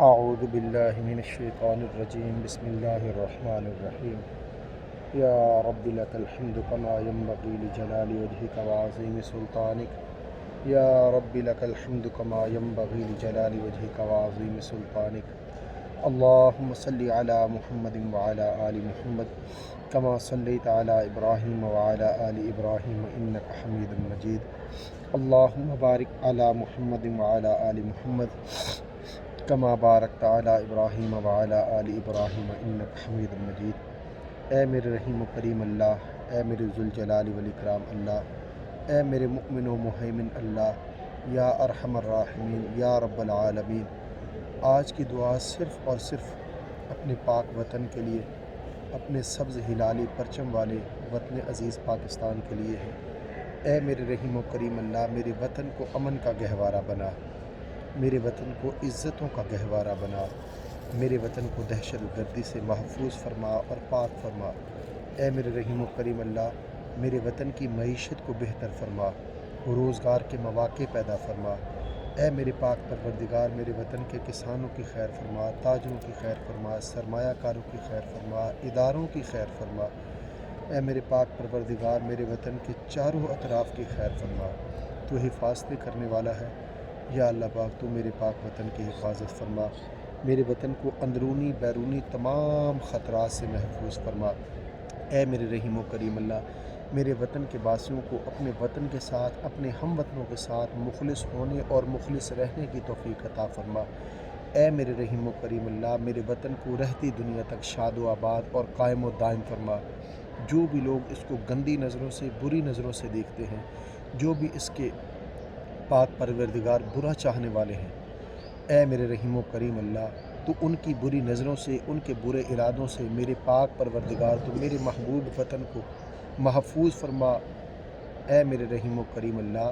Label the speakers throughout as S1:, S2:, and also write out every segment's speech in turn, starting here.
S1: اعوذ باللہ من الشیطان الرجیم بسم اللہ الرحمن الرحیم یا رب لک الحمد کما ینبغی لجلال وجہک وعظیم سلطانک یا رب لک الحمد کما ینبغی لجلال وجہک وعظیم سلطانک اللہم صلی علی محمد وعلی آل محمد کما صلیت علی ابراہیم وعلی آل ابراہیم انک حمید مجید اللہم بارک علی محمد وعلی آل محمد کما بارکت علی ابراہیم وعلی آل ابراہیم انک حمید مجید۔ اے میرے رحیم و کریم اللہ، اے میرے ذوالجلال والاکرام اللہ، اے میرے مؤمن و مہیمن اللہ، یا ارحم الراحمین یا رب العالمین۔ آج کی دعا صرف اور صرف اپنے پاک وطن کے لیے، اپنے سبز ہلالی پرچم والے وطن عزیز پاکستان کے لیے ہے۔ اے میرے رحیم و کریم اللہ، میرے وطن کو امن کا گہوارہ بنا، میرے وطن کو عزتوں کا گہوارہ بنا، میرے وطن کو دہشت گردی سے محفوظ فرما اور پاک فرما۔ اے میرے رحیم و کریم اللہ، میرے وطن کی معیشت کو بہتر فرما، روزگار کے مواقع پیدا فرما۔ اے میرے پاک پروردگار، میرے وطن کے کسانوں کی خیر فرما، تاجروں کی خیر فرما، سرمایہ کاروں کی خیر فرما، اداروں کی خیر فرما۔ اے میرے پاک پروردگار، میرے وطن کے چاروں اطراف کی خیر فرما۔ تو حفاظتیں کرنے والا ہے، یا اللہ پاک تو میرے پاک وطن کی حفاظت فرما، میرے وطن کو اندرونی بیرونی تمام خطرات سے محفوظ فرما۔ اے میرے رحیم و کریم اللہ، میرے وطن کے باسیوں کو اپنے وطن کے ساتھ، اپنے ہم وطنوں کے ساتھ مخلص ہونے اور مخلص رہنے کی توفیق عطا فرما۔ اے میرے رحیم و کریم اللہ، میرے وطن کو رہتی دنیا تک شاد و آباد اور قائم و دائم فرما۔ جو بھی لوگ اس کو گندی نظروں سے، بری نظروں سے دیکھتے ہیں، جو بھی اس کے پاک پروردگار برا چاہنے والے ہیں، اے میرے رحیم و کریم اللہ، تو ان کی بری نظروں سے، ان کے برے ارادوں سے میرے پاک پروردگار تو میرے محبوب وطن کو محفوظ فرما۔ اے میرے رحیم و کریم اللہ،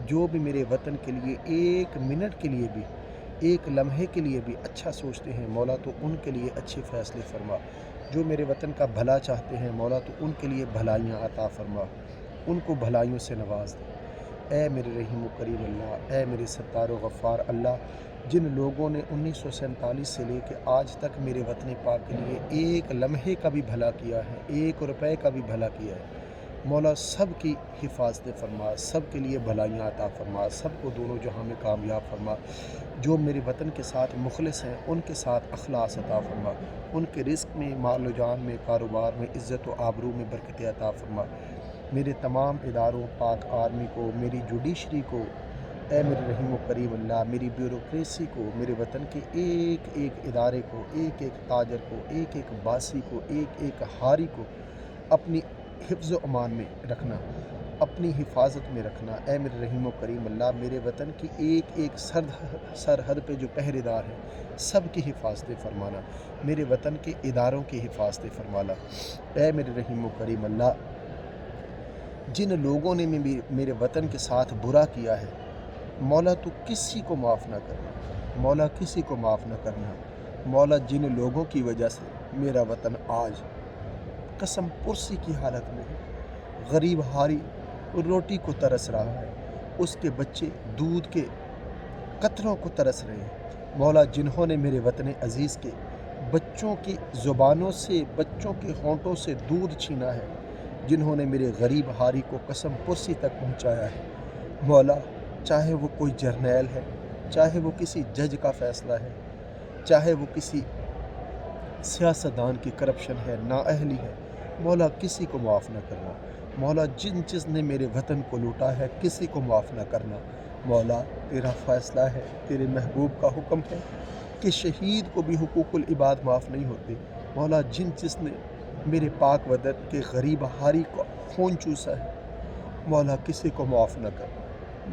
S1: جو بھی میرے وطن کے لیے ایک منٹ کے لیے بھی، ایک لمحے کے لیے بھی اچھا سوچتے ہیں مولا، تو ان کے لیے اچھے فیصلے فرما۔ جو میرے وطن کا بھلا چاہتے ہیں مولا، تو ان کے لیے بھلائیاں عطا فرما، ان کو بھلائیوں سے نواز دے۔ اے میرے رحیم و کریم اللہ، اے میرے ستار و غفار اللہ، جن لوگوں نے 1947 سے لے کے آج تک میرے وطن پاک کے لیے ایک لمحے کا بھی بھلا کیا ہے، 1 روپے کا بھی بھلا کیا ہے مولا، سب کی حفاظت فرما، سب کے لیے بھلائیاں عطا فرما، سب کو دونوں جہاں میں کامیاب فرما۔ جو میرے وطن کے ساتھ مخلص ہیں، ان کے ساتھ اخلاص عطا فرما، ان کے رزق میں، مال و جان میں، کاروبار میں، عزت و آبرو میں برکت عطا فرما۔ میرے تمام اداروں، پاک آرمی کو، میری جوڈیشری کو، اے میرے رحیم و کریم اللہ، میری بیوروکریسی کو، میرے وطن کے ایک ایک ادارے کو، ایک ایک تاجر کو، ایک ایک باسی کو، ایک ایک ہاری کو اپنی حفظ و امان میں رکھنا، اپنی حفاظت میں رکھنا۔ اے میرے رحیم و کریم اللہ، میرے وطن کی ایک ایک سرحد پہ جو پہرے دار ہیں، سب کی حفاظتیں فرمانا، میرے وطن کے اداروں کی حفاظتیں فرمانا۔ اے میرے رحیم و کریم اللہ، جن لوگوں نے میرے وطن کے ساتھ برا کیا ہے مولا، تو کسی کو معاف نہ کرنا مولا، کسی کو معاف نہ کرنا مولا۔ جن لوگوں کی وجہ سے میرا وطن آج قسم پرسی کی حالت میں ہے، غریب ہاری روٹی کو ترس رہا ہے، اس کے بچے دودھ کے قطروں کو ترس رہے ہیں مولا، جنہوں نے میرے وطن عزیز کے بچوں کی زبانوں سے، بچوں کے ہونٹوں سے دودھ چھینا ہے، جنہوں نے میرے غریب ہاری کو قسم پرسی تک پہنچایا ہے مولا، چاہے وہ کوئی جرنیل ہے، چاہے وہ کسی جج کا فیصلہ ہے، چاہے وہ کسی سیاستدان کی کرپشن ہے، نااہلی ہے مولا، کسی کو معاف نہ کرنا مولا۔ جس نے میرے وطن کو لوٹا ہے، کسی کو معاف نہ کرنا مولا۔ تیرا فیصلہ ہے، تیرے محبوب کا حکم ہے کہ شہید کو بھی حقوق العباد معاف نہیں ہوتے مولا۔ جس نے میرے پاک وطن کے غریب ہاری کو خون چوسا ہے مولا، کسی کو معاف نہ کر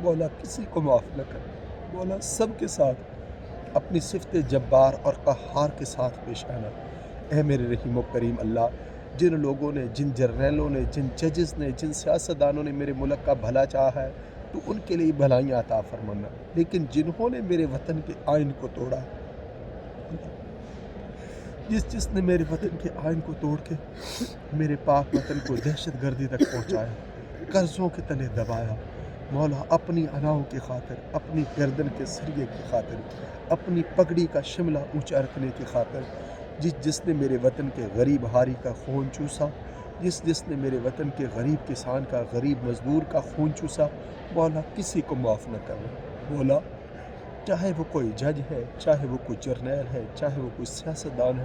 S1: مولا، کسی کو معاف نہ کر مولا۔ سب کے ساتھ اپنی صفت جبار اور قہار کے ساتھ پیش آنا۔ اے میرے رحیم و کریم اللہ، جن لوگوں نے، جن جرنیلوں نے، جن ججز نے، جن سیاستدانوں نے میرے ملک کا بھلا چاہا ہے، تو ان کے لیے بھلائیاں عطا فرمانا، لیکن جنہوں نے میرے وطن کے آئین کو توڑا، جس نے میرے وطن کے آئین کو توڑ کے میرے پاک وطن کو دہشت گردی تک پہنچایا، قرضوں کے تلے دبایا مولا اپنی اناؤں کی خاطر، اپنی گردن کے سریے کی خاطر، اپنی پگڑی کا شملہ اونچا رکھنے کی خاطر، جس نے میرے وطن کے غریب ہاری کا خون چوسا، جس نے میرے وطن کے غریب کسان کا، غریب مزدور کا خون چوسا، مولا کسی کو معاف نہ کرنا۔ مولا چاہے وہ کوئی جج ہے، چاہے وہ کوئی جرنیل ہے، چاہے وہ کوئی سیاستدان ہے،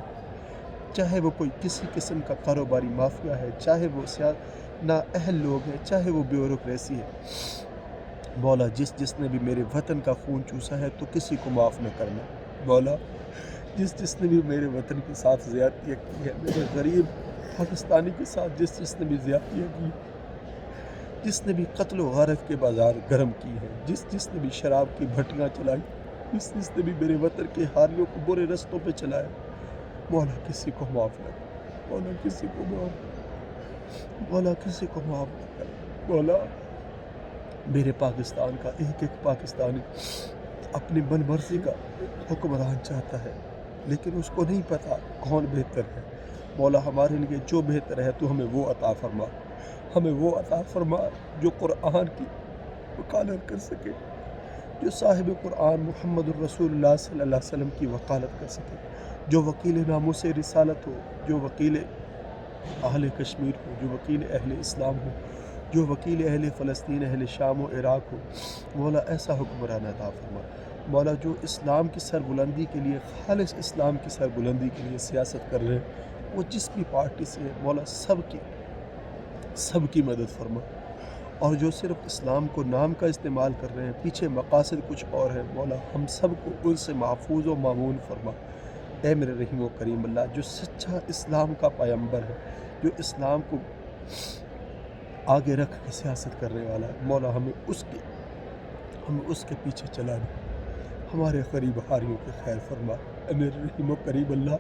S1: چاہے وہ کوئی کسی قسم کا کاروباری مافیا ہے، چاہے وہ نااہل لوگ ہیں، چاہے وہ بیوروکریسی ہے، مولا جس نے بھی میرے وطن کا خون چوسا ہے تو کسی کو معاف نہ کرنا۔ مولا جس نے بھی میرے وطن کے ساتھ زیادتیاں کی ہے، میرے غریب پاکستانی کے ساتھ جس نے بھی زیادتیاں کی، جس نے بھی قتل و غارت کے بازار گرم کی ہیں، جس نے بھی شراب کی بھٹیاں چلائی، جس نے بھی میرے وطن کے حاریوں کو برے رستوں پہ چلایا، مولا کسی کو معاف نہ کر، مولا کسی کو معاف، مولا کسی کو معاف نہ کر۔ مولا میرے پاکستان کا ایک ایک پاکستانی اپنی من مرضی کا حکمران چاہتا ہے، لیکن اس کو نہیں پتا کون بہتر ہے۔ مولا ہمارے لیے جو بہتر ہے تو ہمیں وہ عطا فرما، ہمیں وہ عطا فرما جو قرآن کی وکالت کر سکے، جو صاحب قرآن محمد الرسول اللہ صلی اللہ علیہ وسلم کی وکالت کر سکے، جو وکیل ناموس رسالت ہو، جو وکیل اہل کشمیر ہو، جو وکیل اہل اسلام ہو، جو وکیل اہل فلسطین، اہل شام و عراق ہو۔ مولا ایسا حکمران عطا فرما، مولا جو اسلام کی سربلندی کے لیے، خالص اسلام کی سربلندی کے لیے سیاست کر رہے ہیں، وہ جس بھی پارٹی سے ہے، مولا سب کی مدد فرما، اور جو صرف اسلام کو نام کا استعمال کر رہے ہیں، پیچھے مقاصد کچھ اور ہے، مولا ہم سب کو ان سے محفوظ و معمون فرما۔ اے میرے رحیم و کریم اللہ، جو سچا اسلام کا پیمبر ہے، جو اسلام کو آگے رکھ کے سیاست کرنے والا ہے، مولا ہمیں اس کے پیچھے چلا دے، ہمارے قریب حاریوں کی خیر فرما۔ اے میرے رحیم و کریم اللہ،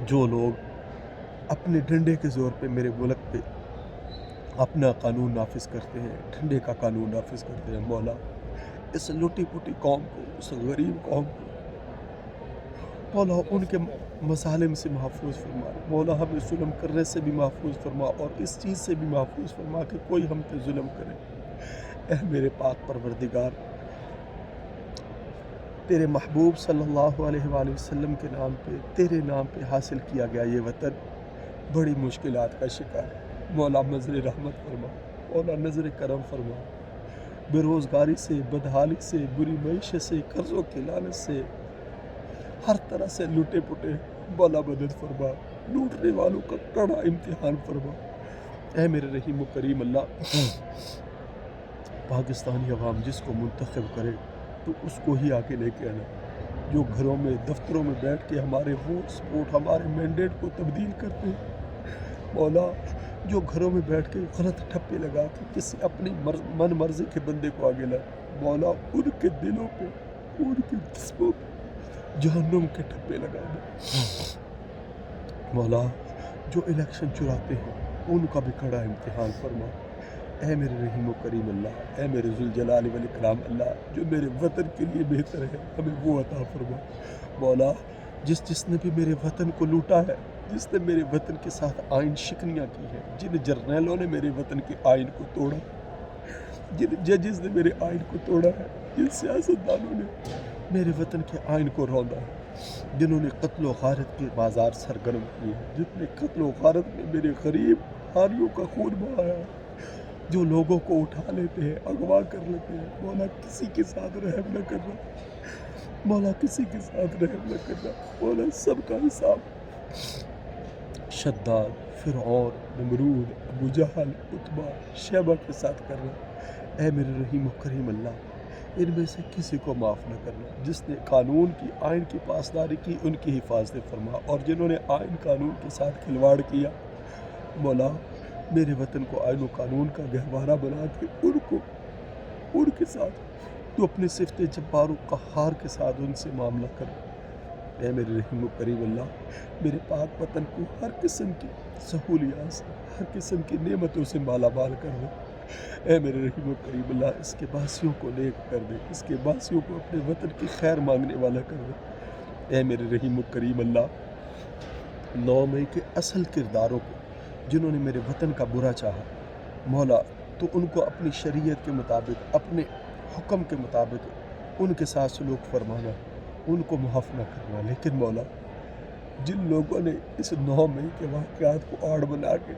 S1: جو لوگ اپنے ڈنڈے کے زور پہ میرے ملک پہ اپنا قانون نافذ کرتے ہیں، ڈنڈے کا قانون نافذ کرتے ہیں، مولا اس لٹی پٹی قوم کو، اس غریب قوم کو، مولا ان کے مظالم سے محفوظ فرما، مولا ہمیں ظلم کرنے سے بھی محفوظ فرما، اور اس چیز سے بھی محفوظ فرما کہ کوئی ہم پہ ظلم کرے۔ اے میرے پاک پروردگار، تیرے محبوب صلی اللہ علیہ وآلہ وسلم کے نام پہ، تیرے نام پہ حاصل کیا گیا یہ وطن بڑی مشکلات کا شکار ہے، مولا نظر رحمت فرما، مولا نظر کرم فرما، بے روزگاری سے، بدحالی سے، بری معیشت سے، قرضوں کی لعنت سے، ہر طرح سے لوٹے پٹے، مولا مدد فرما، لوٹنے والوں کا کڑا امتحان فرما۔ اے میرے رحیم و کریم اللہ، پاکستانی عوام جس کو منتخب کرے تو اس کو ہی آگے لے کے آنا، جو گھروں میں، دفتروں میں بیٹھ کے ہمارے ووٹ، ہمارے مینڈیٹ کو تبدیل کرتے ہیں، مولا جو گھروں میں بیٹھ کے غلط ٹھپے لگا کے کسی اپنی من مرضی کے بندے کو آگے لائے، مولا ان کے دلوں پہ، ان کے جسموں پہ جہنم کے ٹھپے لگا دے۔ مولا جو الیکشن چراتے ہیں ان کا بھی کڑا امتحان فرما۔ اے میرے رحیم و کریم اللہ، اے میرے ذوالجلال والاکرام اللہ، جو میرے وطن کے لیے بہتر ہے ہمیں وہ عطا فرما۔ مولا جس نے بھی میرے وطن کو لوٹا ہے، جس نے میرے وطن کے ساتھ آئین شکنیاں کی ہیں، جن جرنیلوں نے میرے وطن کے آئین کو توڑا، جن ججز نے میرے آئین کو توڑا ہے، جن سیاستدانوں نے میرے وطن کے آئین کو روندا ہے، جنہوں نے قتل و غارت کے بازار سرگرم کیے ہیں، جن نے قتل و غارت میں میرے غریب حاریوں کا خون بہایا ہے، جو لوگوں کو اٹھا لیتے ہیں، اغوا کر لیتے ہیں، مولا کسی کے ساتھ رحم نہ کرنا، مولا کسی کے ساتھ رحم نہ کرنا، مولا سب کا حساب شداد، فرعون، نمرود، ابو جہل، عتبہ، شیبہ کے ساتھ کرنا۔ اے میرے رحیم و کریم اللہ، ان میں سے کسی کو معاف نہ کرنا، جس نے قانون کی، آئین کی پاسداری کی ان کی حفاظت فرما، اور جنہوں نے آئین قانون کے ساتھ کھلواڑ کیا، مولا میرے وطن کو آئین و قانون کا گہوارہ بنا کے ان کے ساتھ تو اپنے صفت جبار و قہار کے ساتھ ان سے معاملہ کر۔ اے میرے رحیم و کریم اللہ، میرے پاک وطن کو ہر قسم کی سہولیات سے، ہر قسم کی نعمتوں سے مالا مال کر دے۔ اے میرے رحیم و کریم اللہ، اس کے باسیوں کو نیک کر دے، اس کے باسیوں کو اپنے وطن کی خیر مانگنے والا کر دے۔ اے میرے رحیم و کریم اللہ، 9 مئی کے اصل کرداروں کو جنہوں نے میرے وطن کا برا چاہا، مولا تو ان کو اپنی شریعت کے مطابق، اپنے حکم کے مطابق ان کے ساتھ سلوک فرمانا، ان کو معاف نہ کرنا۔ لیکن مولا جن لوگوں نے اس 9 مئی کے واقعات کو آڑ بنا کے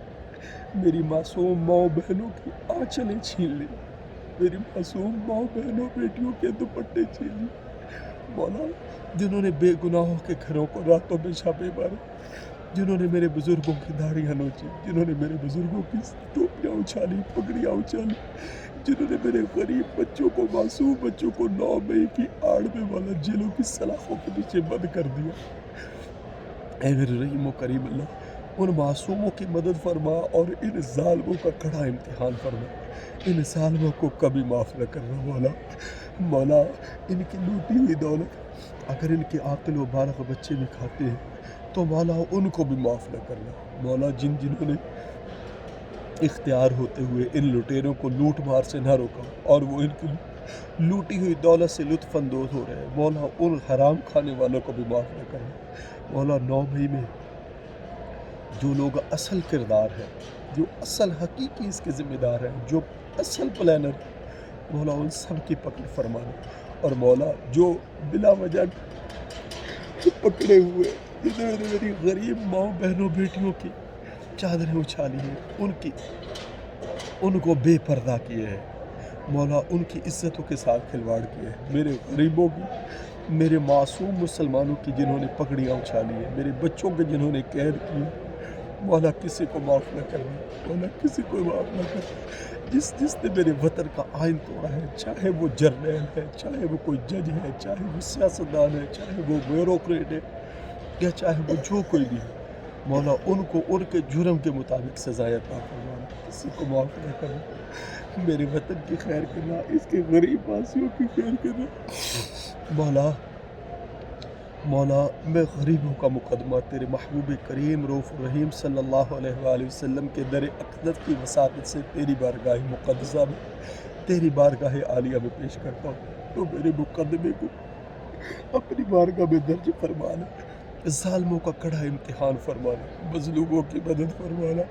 S1: میری معصوم ماؤں بہنوں کی آنچلیں چھین لی، میری معصوم ماؤں بہنوں بیٹیوں کے دوپٹے چھین لی، مولا جنہوں نے بے گناہوں کے گھروں کو راتوں میں چھاپے مارے، جنہوں نے میرے بزرگوں کی داڑھیاں نوچی، جنہوں نے میرے بزرگوں کی ٹوپیاں اچھالی، پگڑیاں اچھالی، جنہوں نے میرے غریب بچوں کو، معصوم بچوں کو 9 مئی کی آڑ میں والا جیلوں کی سلاخوں کے پیچھے بند کر دیا۔ اے میرے رحیم و کریم اللہ، ان معصوموں کی مدد فرما اور ان ظالموں کا کڑا امتحان فرما، ان ظالموں کو کبھی معاف نہ کرنا مولا۔ مولا ان کی لوٹی ہوئی دولت اگر ان کے عاقل و بالغ بچے بھی کھاتے ہیں تو مولا ان کو بھی معاف نہ کرنا مولا۔ جنہوں نے اختیار ہوتے ہوئے ان لٹیروں کو لوٹ مار سے نہ روکا اور وہ ان کی لوٹی ہوئی دولت سے لطف اندوز ہو رہے ہیں، مولا ان حرام کھانے والوں کو بھی معاف نہ کرنا مولا۔ 9 مئی میں جو لوگ اصل کردار ہیں، جو اصل حقیقی اس کے ذمہ دار ہیں، جو اصل پلانر، مولا ان سب کی پکڑ فرمانا۔ اور مولا جو بلا وجہ پکڑے ہوئے، جنہوں نے میری غریب ماؤں بہنوں بیٹیوں کی چادریں اچھالی ہیں، ان کو بے پردہ کیے ہیں مولا، ان کی عزتوں کے ساتھ کھلواڑ کیے ہیں، میرے غریبوں کی، میرے معصوم مسلمانوں کی جنہوں نے پگڑیاں اچھالی ہیں، میرے بچوں کے جنہوں نے قید کی، مولا کسی کو معاف نہ کرنا مولا، کسی کو معاف نہ کرنا۔ جس نے میرے وطن کا آئین توڑا ہے، چاہے وہ جرنیل ہے، چاہے وہ کوئی جج ہے، چاہے وہ سیاستدان ہے، چاہے وہ بیوروکریٹ ہے، یا چاہے وہ جو کوئی بھی ہے، مولا ان کو ان کے جرم کے مطابق سزا عطا فرمانا، کسی کو معاف نہ کرنا۔ میرے وطن کی خیر کرنا، اس کے غریب واسیوں کی خیر کرنا مولا میں غریبوں کا مقدمہ تیرے محبوب کریم رؤوف الرحیم صلی اللہ علیہ وآلہ وسلم کے در اقدس کی وساطت سے تیری بارگاہ مقدسہ میں، تیری بارگاہ عالیہ میں پیش کرتا ہوں، تو میرے مقدمے کو اپنی بارگاہ میں درج فرمانا، ظالموں کا کڑا امتحان فرمانا، مظلوموں کی مدد فرمانا۔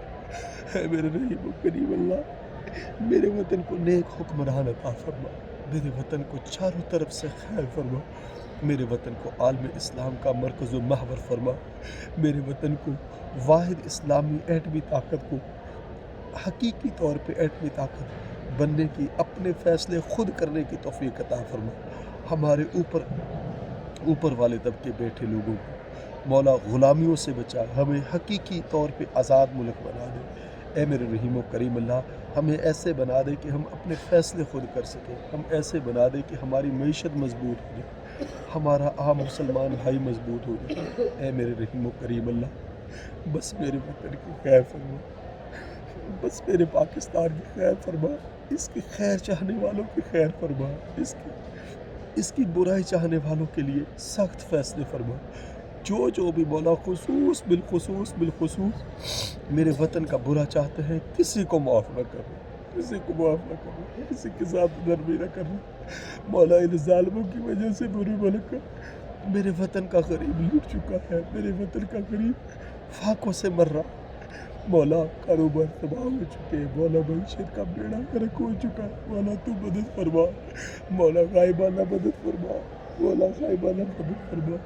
S1: اے میرے رحیم و کریم اللہ، میرے وطن کو نیک حکمران عطا فرما، میرے وطن کو چاروں طرف سے خیر فرما، میرے وطن کو عالم اسلام کا مرکز و محور فرما، میرے وطن کو واحد اسلامی ایٹمی طاقت کو حقیقی طور پہ ایٹمی طاقت بننے کی، اپنے فیصلے خود کرنے کی توفیق عطا فرما۔ ہمارے اوپر والے طبقے بیٹھے لوگوں کو مولا غلامیوں سے بچا، ہمیں حقیقی طور پہ آزاد ملک بنا دے۔ اے میرے رحیم و کریم اللہ، ہمیں ایسے بنا دے کہ ہم اپنے فیصلے خود کر سکیں، ہم ایسے بنا دے کہ ہماری معیشت مضبوط ہو جائے، ہمارا عام مسلمان بھائی مضبوط ہو جائے۔ اے میرے رحیم و کریم اللہ، بس میرے وطن کی خیر فرما، بس میرے پاکستان کی خیر فرما، اس کی خیر چاہنے والوں کی خیر فرما، اس کی برائی چاہنے والوں کے لیے سخت فیصلے فرما۔ جو بھی مولا بالخصوص میرے وطن کا برا چاہتے ہیں، کسی کو معاف نہ کرنا، کسی کو معاف نہ کرنا، کسی کے ساتھ نرمی نہ کرنا مولا۔ ان ظالموں کی وجہ سے بری ملک کا میرے وطن کا غریب لوٹ چکا ہے، میرے وطن کا غریب فاقوں سے مر رہا مولا، کاروبار تباہ ہو چکے ہیں مولا، معیشت کا بیڑا غرق ہو چکا ہے مولا، تو مدد فرما مولا، غائبانہ مدد فرما مولا، غائبانہ مدد فرما۔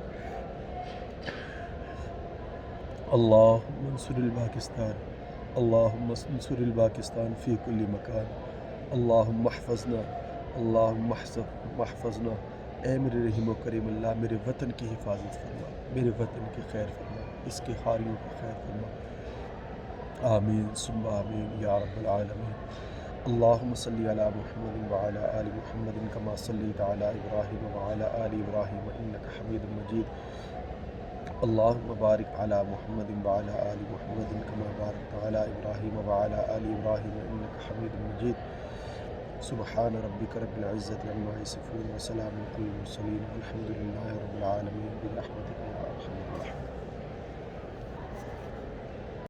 S1: اللہم انصر الپاکستان، اللہم انصر الپاکستان فی کل مکان، اللہم احفظنا، اللہم احفظنا۔ اے میرے رحیم و کریم اللہ، میرے وطن کی حفاظت فرما، میرے وطن کی خیر فرما، اس کے خاریوں کی خیر فرما، آمین ثم آمین یا رب العالمین۔ اللہم صلی علی محمد وعلی آل محمد کما صلیت علی ابراہیم وعلی آل ابراہیم انک حمید مجید۔ اللہم بارک علی محمد وعلی آل محمد کما بارکت علی ابراہیم وعلی آل ابراہیم انک حمید مجید۔ سبحان ربک رب العزت عما یصفون وسلام علی المرسلین والحمد للہ رب العالمین برحمتک یا ارحم الراحمین۔